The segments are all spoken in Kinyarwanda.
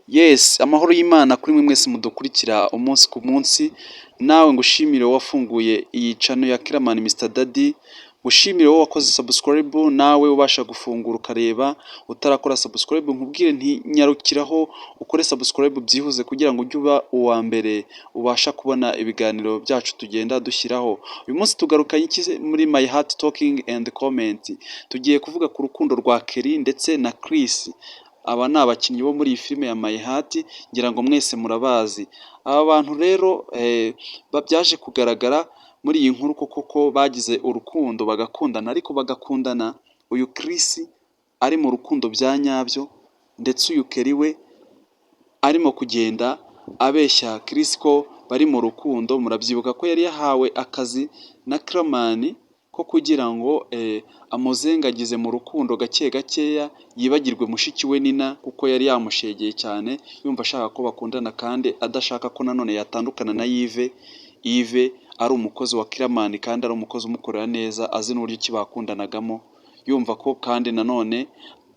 Yes, amahoro y'Imana kuri mwe mwese mudukurikira umunsi ku munsi, nawe ngushimire wowe wafunguye iyi channel ya Kiramani Mr Daddy, ngushimire wowe wakoze subscribe, nawe ubasha gufungura ukareba utarakora subscribe, nkubwire nti nyarukiraho ukore subscribe byihuze kugira ngo ujye uba uwa mbere ubasha kubona ibiganiro byacu tugenda dushyiraho. Uyu munsi tugaruka muri My Heart Talking and Comment, tugiye kuvuga ku rukundo rwa Kelly ndetse na Chris. Aba ni abakinnyi bo muri iyi filime ya My Heart, ngira ngo mwese murabazi. Aba bantu rero byaje kugaragara muri iyi nkuru koko bagize urukundo bagakundana, ariko bagakundana uyu Chris ari mu rukundo bya nyabyo, ndetse uyu Kelly we arimo kugenda abeshya Chris ko bari mu rukundo. Murabyibuka ko yari yahawe akazi na Kiramani ko kugira ngo amuzengagize mu rukundo gake gakeya, yibagirwe mushiki we Nina kuko yari yamushegeye cyane, yumva ashaka ko bakundana kandi adashaka ko nanone yatandukana na Yves ari umukozi wa Kiramani kandi ari umukozi umukorera neza, azi n'uburyo ki bakundanagamo, yumva ko kandi nanone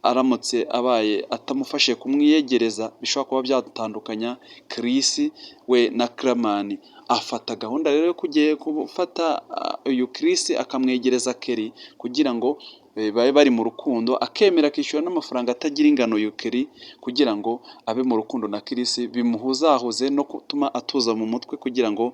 aramutse abaye atamufashe kumwiyegereza bishobora kuba byatandukanya Chris we na Kiramani. Afata gahunda rero yo kugiye gufata uyu Chris akamwegereza Kelly kugira ngo babe bari mu rukundo, akemera akishyura n'amafaranga atagira ingano uyu Kelly kugira ngo abe mu rukundo na Chris, bimuhuzahuze no gutuma atuza mu mutwe kugira ngo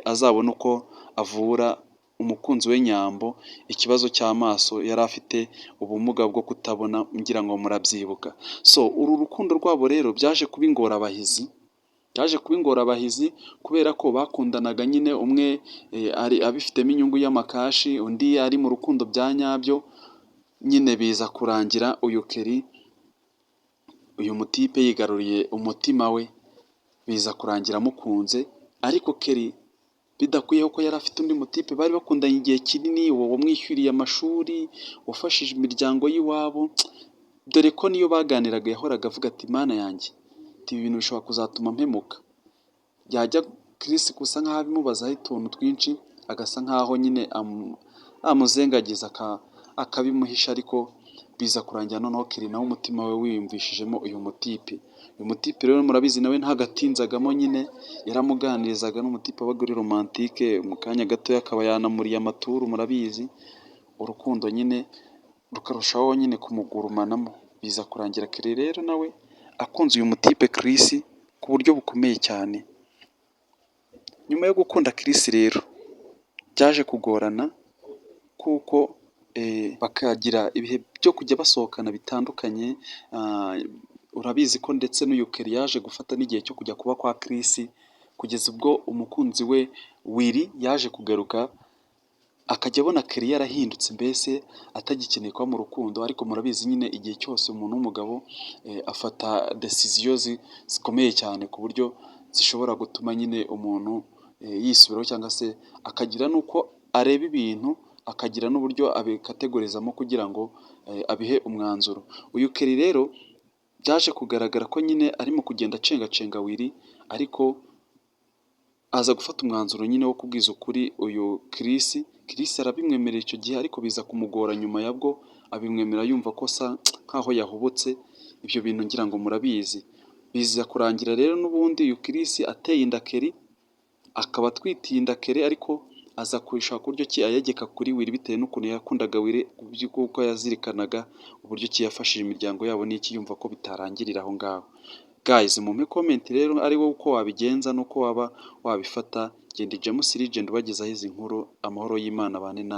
azabone uko avura umukunzi we Nyambo ikibazo cy'amaso yari afite ubumuga bwo kutabona, ngira ngo murabyibuka. So uru rukundo rwabo rero byaje kuba ingorabahizi, kubera ko bakundanaga nyine, umwe ari abifitemo inyungu y'amakashi, undi ari mu rukundo bya nyabyo. Nyine biza kurangira uyu Kelly, uyu mutipe yigaruriye umutima we, biza kurangira amukunze. Ariko Kelly bidakwiyeho ko yari afite undi mutipe bari bakundanye igihe kinini, uwo wamwishyuriye amashuri, wafashije imiryango y'iwabo, dore ko niyo baganiraga yahoraga avuga ati Mana yanjye, ibi bintu bishobora kuzatuma mpemuka. Yajya Chris gusa nk'aho abimubazaho utuntu twinshi, agasa nk'aho nyine amuzengagiza akabimuhisha, ariko biza kurangira noneho Kelly nawe umutima we wiyumvishijemo uyu mutipe. Uyu mutipe rero murabizi nawe ntagatinzagamo, nyine yaramuganirizaga, n'umutipe wabaga uri romantike, mu kanya gato akaba yanamuriye amaturu. Murabizi urukundo nyine rukarushaho nyine kumugurumanamo, biza kurangira Kelly rero nawe akunze uyu mutipe Chris ku buryo bukomeye cyane. Nyuma yo gukunda Chris rero byaje kugorana kuko bakagira ibihe byo kujya basohokana bitandukanye. Urabizi ko ndetse n'uyu Kelly yaje gufata n'igihe cyo kujya kuba kwa Chris, kugeza ubwo umukunzi we Willy yaje kugaruka akajya abona Kelly yarahindutse, mbese atagikeneye kuba mu rukundo. Ariko murabizi nyine igihe cyose umuntu w'umugabo afata decision zikomeye cyane ku buryo zishobora gutuma nyine umuntu yisubiraho, cyangwa se akagira n'uko areba ibintu, akagira n'uburyo abikategorizamo kugira ngo abihe umwanzuro. Uyu Kelly rero byaje kugaragara ko nyine arimo kugenda acengacenga Willy, ariko aza gufata umwanzuro nyine wo kubwiza ukuri uyu Chris. Chris arabimwemerera icyo gihe, ariko biza kumugora nyuma yabwo abimwemera yumva ko asa nkaho yahubutse. Ibyo bintu ngira ngo murabizi. Biza kurangira rero n'ubundi uyu Chris ateye inda Kelly, akaba atwitiye inda Kelly, ariko aza kurishaka uburyo ki ayegeka kuri Willy bitewe n'ukuntu yakundaga Willy, kuko yazirikanaga uburyo ki yafashije imiryango yabo, n'iki yumva ko bitarangirira aho ngaho. Guys, mumpe comment rero ari wowe uko wabigenza n'uko waba wabifata. Genda James Legend ubagezaho izi nkuru. Amahoro y'Imana bane nawe.